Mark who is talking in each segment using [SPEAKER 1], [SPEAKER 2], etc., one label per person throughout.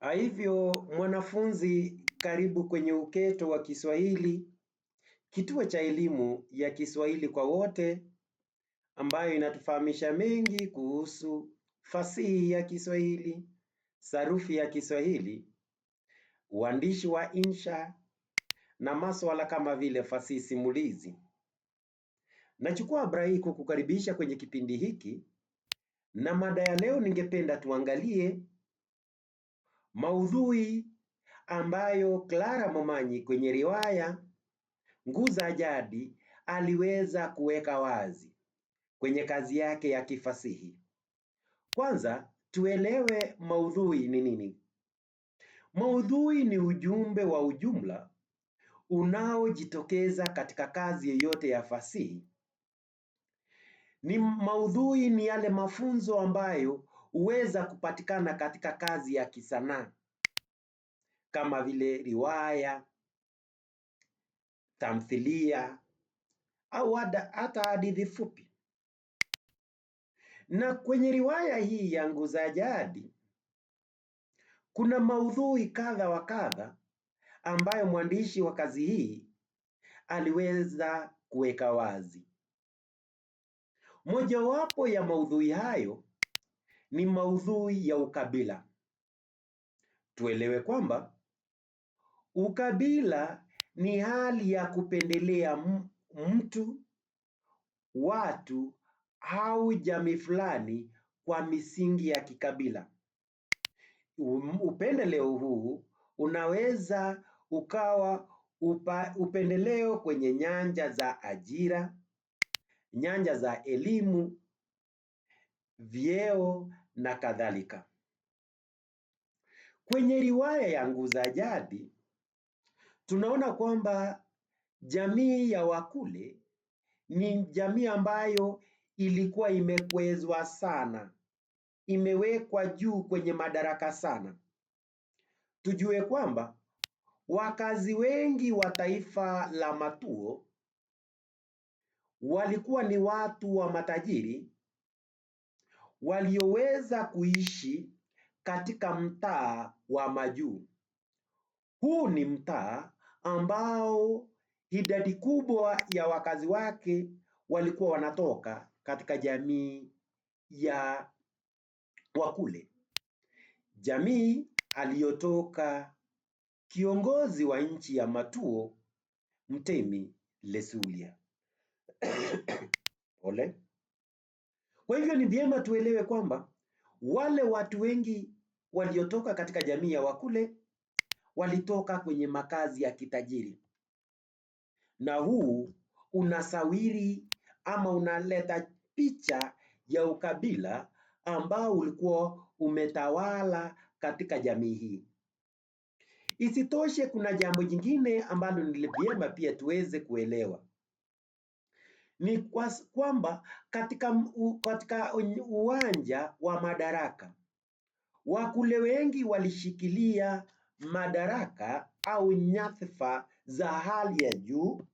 [SPEAKER 1] Hivyo mwanafunzi, karibu kwenye Uketo wa Kiswahili, kituo cha elimu ya Kiswahili kwa wote, ambayo inatufahamisha mengi kuhusu fasihi ya Kiswahili, sarufi ya Kiswahili, uandishi wa insha na masuala kama vile fasihi simulizi. Nachukua habari hii kukukaribisha kwenye kipindi hiki, na mada ya leo ningependa tuangalie maudhui ambayo Clara Momanyi kwenye riwaya Nguu za Jadi aliweza kuweka wazi kwenye kazi yake ya kifasihi. Kwanza tuelewe maudhui ni nini. Maudhui ni ujumbe wa ujumla unaojitokeza katika kazi yoyote ya fasihi. Maudhui ni yale mafunzo ambayo huweza kupatikana katika kazi ya kisanaa kama vile riwaya, tamthilia au hata hadithi fupi. Na kwenye riwaya hii ya Nguu za Jadi kuna maudhui kadha wa kadha ambayo mwandishi wa kazi hii aliweza kuweka wazi. Mojawapo ya maudhui hayo ni maudhui ya ukabila. Tuelewe kwamba ukabila ni hali ya kupendelea mtu, watu au jamii fulani kwa misingi ya kikabila. Upendeleo huu unaweza ukawa upendeleo kwenye nyanja za ajira, nyanja za elimu, vyeo na kadhalika. Kwenye riwaya ya Nguu za Jadi tunaona kwamba jamii ya Wakule ni jamii ambayo ilikuwa imekwezwa sana, imewekwa juu kwenye madaraka sana. Tujue kwamba wakazi wengi wa taifa la Matuo walikuwa ni watu wa matajiri walioweza kuishi katika mtaa wa Majuu. Huu ni mtaa ambao idadi kubwa ya wakazi wake walikuwa wanatoka katika jamii ya Wakule, jamii aliyotoka kiongozi wa nchi ya Matuo, Mtemi Lesulia. Pole. Kwa hivyo ni vyema tuelewe kwamba wale watu wengi waliotoka katika jamii ya Wakule walitoka kwenye makazi ya kitajiri, na huu unasawiri ama unaleta picha ya ukabila ambao ulikuwa umetawala katika jamii hii. Isitoshe, kuna jambo jingine ambalo ni vyema pia tuweze kuelewa, ni kwamba katika uwanja wa madaraka Wakule wengi walishikilia madaraka au nyadhifa za hali ya juu,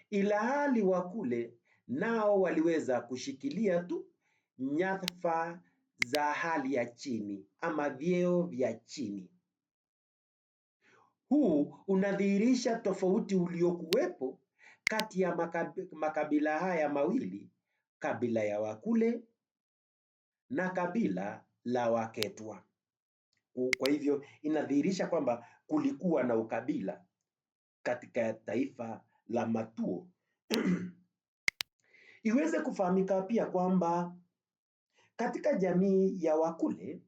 [SPEAKER 1] ila hali Wakule nao waliweza kushikilia tu nyadhifa za hali ya chini ama vyeo vya chini. Huu unadhihirisha tofauti uliokuwepo kati ya makabila haya mawili, kabila ya Wakule na kabila la Waketwa. Kwa hivyo inadhihirisha kwamba kulikuwa na ukabila katika taifa la Matuo. Iweze kufahamika pia kwamba katika jamii ya Wakule,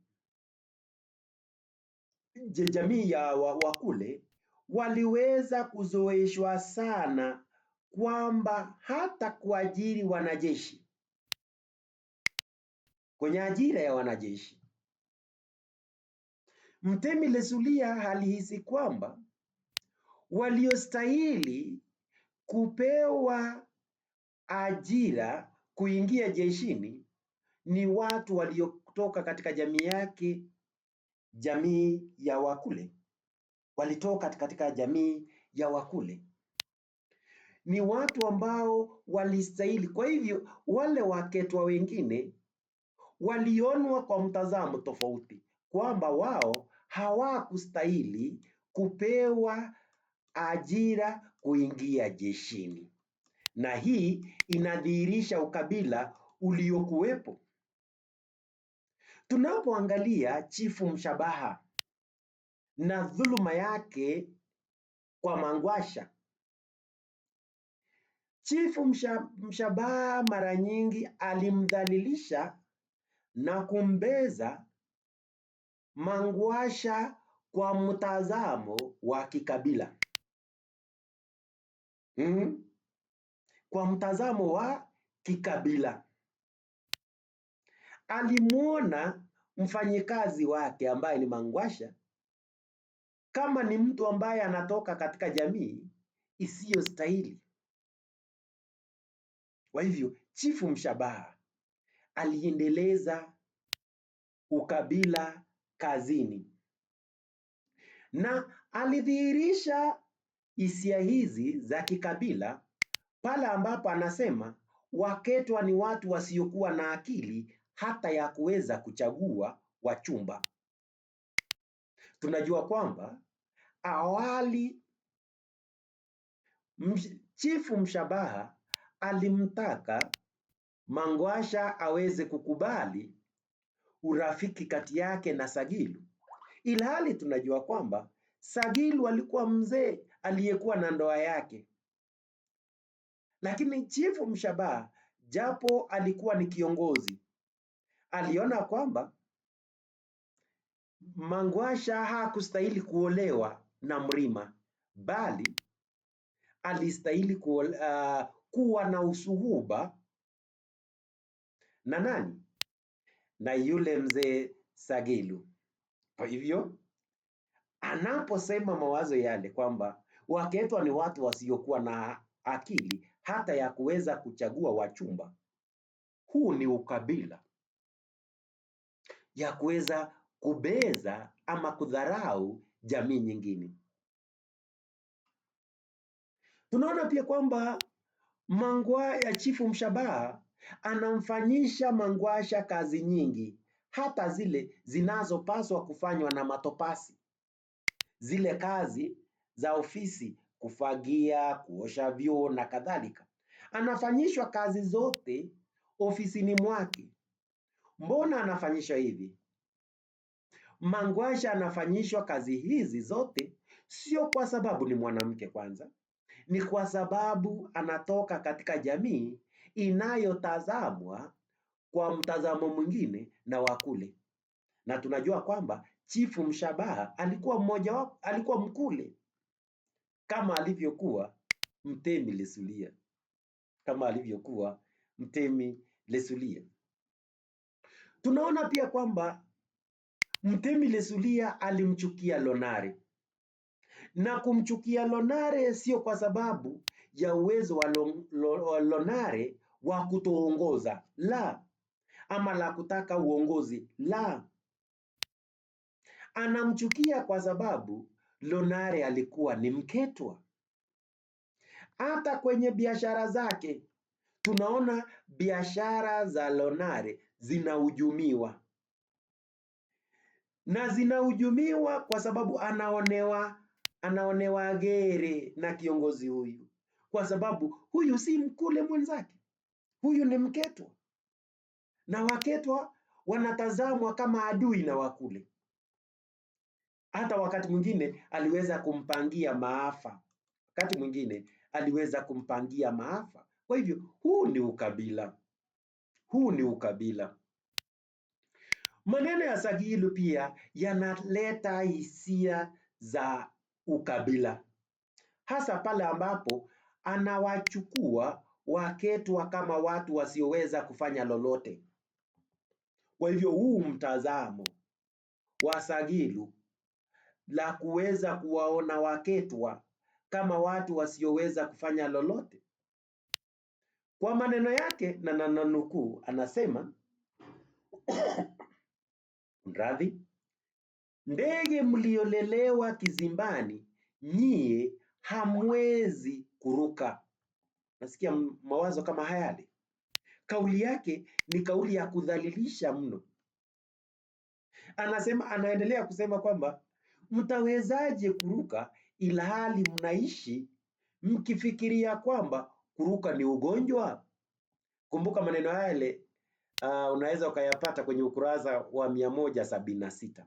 [SPEAKER 1] Wakule waliweza kuzoeshwa sana kwamba hata kuajiri wanajeshi, kwenye ajira ya wanajeshi, Mtemi Lesulia alihisi kwamba waliostahili kupewa ajira kuingia jeshini ni watu waliotoka katika jamii yake, jamii ya Wakule. Walitoka katika jamii ya Wakule, ni watu ambao walistahili. Kwa hivyo wale Waketwa wengine walionwa kwa mtazamo tofauti, kwamba wao hawakustahili kupewa ajira kuingia jeshini, na hii inadhihirisha ukabila uliokuwepo. Tunapoangalia Chifu Mshabaha na dhuluma yake kwa Mangwasha, Chifu Mshabaha mara nyingi alimdhalilisha na kumbeza Mangwasha kwa mtazamo wa kikabila. Kwa mtazamo wa kikabila. Alimuona mfanyikazi wake ambaye ni Mangwasha kama ni mtu ambaye anatoka katika jamii isiyostahili. Kwa hivyo Chifu Mshabaha aliendeleza ukabila kazini, na alidhihirisha hisia hizi za kikabila pale ambapo anasema Waketwa ni watu wasiokuwa na akili hata ya kuweza kuchagua wachumba. Tunajua kwamba awali Chifu Mshabaha alimtaka Mangwasha aweze kukubali urafiki kati yake na Sagilu, ilhali tunajua kwamba Sagilu alikuwa mzee aliyekuwa na ndoa yake. Lakini Chifu Mshabaha, japo alikuwa ni kiongozi, aliona kwamba Mangwasha hakustahili kuolewa na Mrima, bali alistahili kuwa na usuhuba na nani? Na yule mzee Sagilu. Kwa hivyo anaposema mawazo yale kwamba Waketwa ni watu wasiokuwa na akili hata ya kuweza kuchagua wachumba, huu ni ukabila ya kuweza kubeza ama kudharau jamii nyingine. Tunaona pia kwamba Chifu Mshabaha anamfanyisha Mangwasha kazi nyingi, hata zile zinazopaswa kufanywa na matopasi. Zile kazi za ofisi, kufagia, kuosha vyoo na kadhalika, anafanyishwa kazi zote ofisini mwake. Mbona anafanyishwa hivi? Mangwasha anafanyishwa kazi hizi zote sio kwa sababu ni mwanamke kwanza, ni kwa sababu anatoka katika jamii inayotazamwa kwa mtazamo mwingine na wakule. Na tunajua kwamba Chifu Mshabaha alikuwa Mkule, kama alivyokuwa Mtemi Lesulia. Tunaona pia kwamba Mtemi Lesulia alimchukia Lonare, na kumchukia Lonare sio kwa sababu ya uwezo wa Lonare wa kutoongoza, la, ama la kutaka uongozi, la. Anamchukia kwa sababu Lonare alikuwa ni Mketwa. Hata kwenye biashara zake tunaona biashara za Lonare zinahujumiwa, na zinahujumiwa kwa sababu anaonewa gere na kiongozi huyu, kwa sababu huyu si Mkule mwenzake, huyu ni Mketwa, na Waketwa wanatazamwa kama adui na Wakule. Hata wakati mwingine aliweza kumpangia maafa. Kwa hivyo huu ni ukabila. Maneno ya Sagilu pia yanaleta hisia za ukabila, hasa pale ambapo anawachukua Waketwa kama watu wasioweza kufanya lolote. Kwa hivyo huu mtazamo wa Sagilu la kuweza kuwaona Waketwa kama watu wasioweza kufanya lolote, kwa maneno yake, na nanukuu, anasema ndege mliolelewa kizimbani, nyie hamwezi kuruka. Nasikia mawazo kama hayale. Kauli yake ni kauli ya kudhalilisha mno. anaendelea kusema kwamba mtawezaje kuruka ilhali mnaishi mkifikiria kwamba kuruka ni ugonjwa? Kumbuka maneno yale unaweza ukayapata kwenye ukurasa wa 176.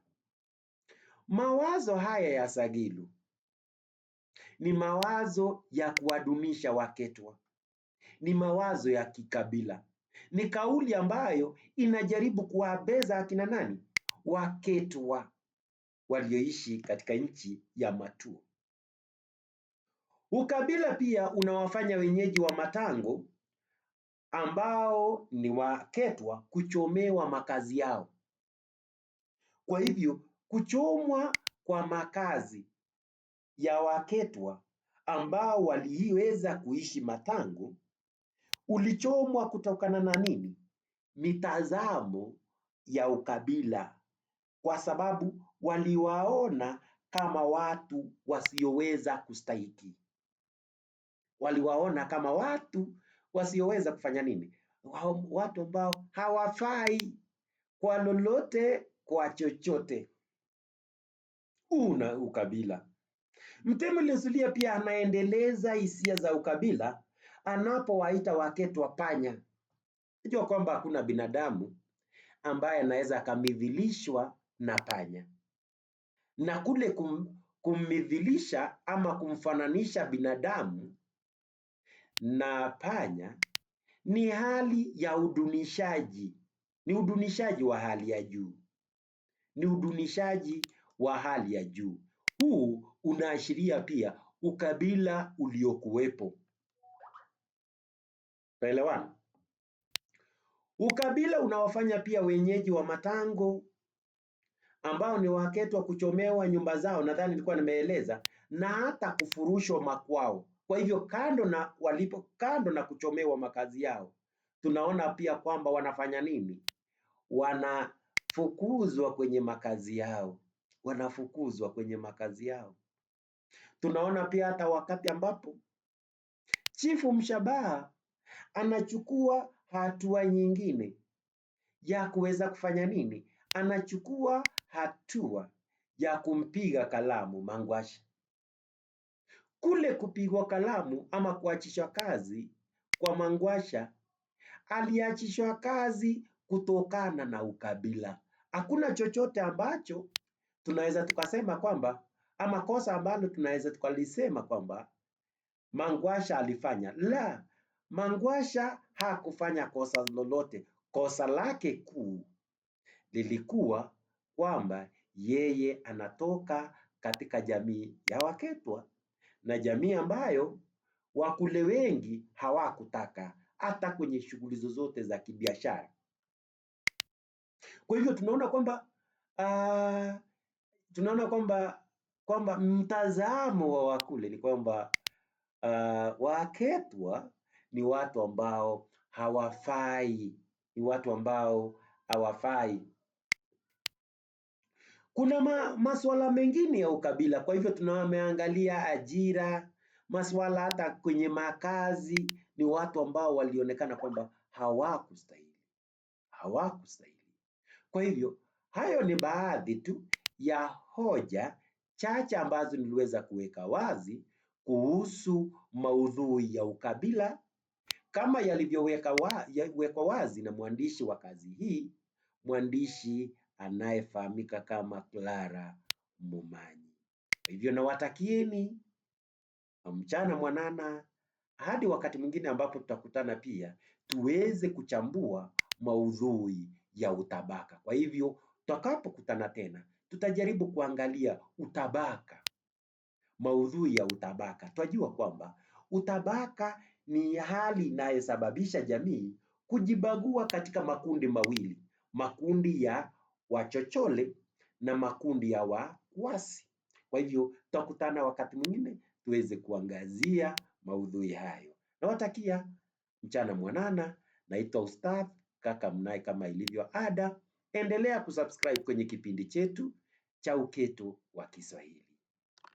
[SPEAKER 1] Mawazo haya ya Sagilu ni mawazo ya kuwadunisha Waketwa, ni mawazo ya kikabila, ni kauli ambayo inajaribu kuwabeza akina nani? Waketwa walioishi katika nchi ya Matuo. Ukabila pia unawafanya wenyeji wa Matango ambao ni Waketwa kuchomewa makazi yao. Kwa hivyo kuchomwa kwa makazi ya Waketwa ambao waliweza kuishi Matango ulichomwa kutokana na nini? Mitazamo ya ukabila, kwa sababu waliwaona kama watu wasioweza kustahiki. Waliwaona kama watu wasioweza kufanya nini? Watu ambao hawafai kwa lolote, kwa chochote. Una ukabila. Mtemi Lesulia pia anaendeleza hisia za ukabila anapowaita Waketwa panya. Unajua kwamba hakuna binadamu ambaye anaweza akamithilishwa na panya, na kule kummidhilisha ama kumfananisha binadamu na panya ni hali ya udunishaji, ni udunishaji wa hali ya juu, ni udunishaji wa hali ya juu. Huu unaashiria pia ukabila uliokuwepo. Tuelewana? Ukabila unawafanya pia wenyeji wa Matango ambao ni Waketwa kuchomewa nyumba zao, nadhani nilikuwa nimeeleza, na hata kufurushwa makwao. Kwa hivyo kando na kuchomewa makazi yao, tunaona pia kwamba wanafanya nini? Wanafukuzwa kwenye makazi yao, wanafukuzwa kwenye makazi yao. Tunaona pia hata wakati ambapo Chifu Mshabaha anachukua hatua nyingine ya kuweza kufanya nini? Anachukua hatua ya kumpiga kalamu Mangwasha. Kule kupigwa kalamu ama kuachishwa kazi kwa Mangwasha, aliachishwa kazi kutokana na ukabila. Hakuna chochote ambacho tunaweza tukasema kwamba, ama kosa ambalo tunaweza tukalisema kwamba Mangwasha alifanya. La, Mangwasha hakufanya kosa lolote. Kosa lake kuu lilikuwa kwamba yeye anatoka katika jamii ya Waketwa, na jamii ambayo Wakule wengi hawakutaka hata kwenye shughuli zozote za kibiashara. Kwa hivyo tunaona kwamba mtazamo wa Wakule ni kwamba Waketwa ni watu ambao hawafai, ni watu ambao hawafai. Kuna masuala mengine ya ukabila. Kwa hivyo tumeangalia ajira, masuala hata kwenye makazi, ni watu ambao walionekana kwamba hawakustahili, hawakustahili. Kwa hivyo hayo ni baadhi tu ya hoja chache ambazo niliweza kuweka wazi kuhusu maudhui ya ukabila kama yalivyowekwa wazi na mwandishi wa kazi hii, mwandishi anayefahamika kama Clara Momanyi. Kwa hivyo nawatakieni mchana mwanana hadi wakati mwingine ambapo tutakutana pia tuweze kuchambua maudhui ya utabaka. Kwa hivyo tutakapokutana tena tutajaribu kuangalia utabaka, maudhui ya utabaka. Twajua kwamba utabaka ni hali inayosababisha jamii kujibagua katika makundi mawili, makundi ya wachochole na makundi ya wakwasi. Kwa hivyo tutakutana wakati mwingine tuweze kuangazia maudhui hayo. Nawatakia mchana mwanana. Naitwa Ustadh Kaka Mnai kama ilivyo ada. Endelea kusubscribe kwenye kipindi chetu cha Uketo wa Kiswahili.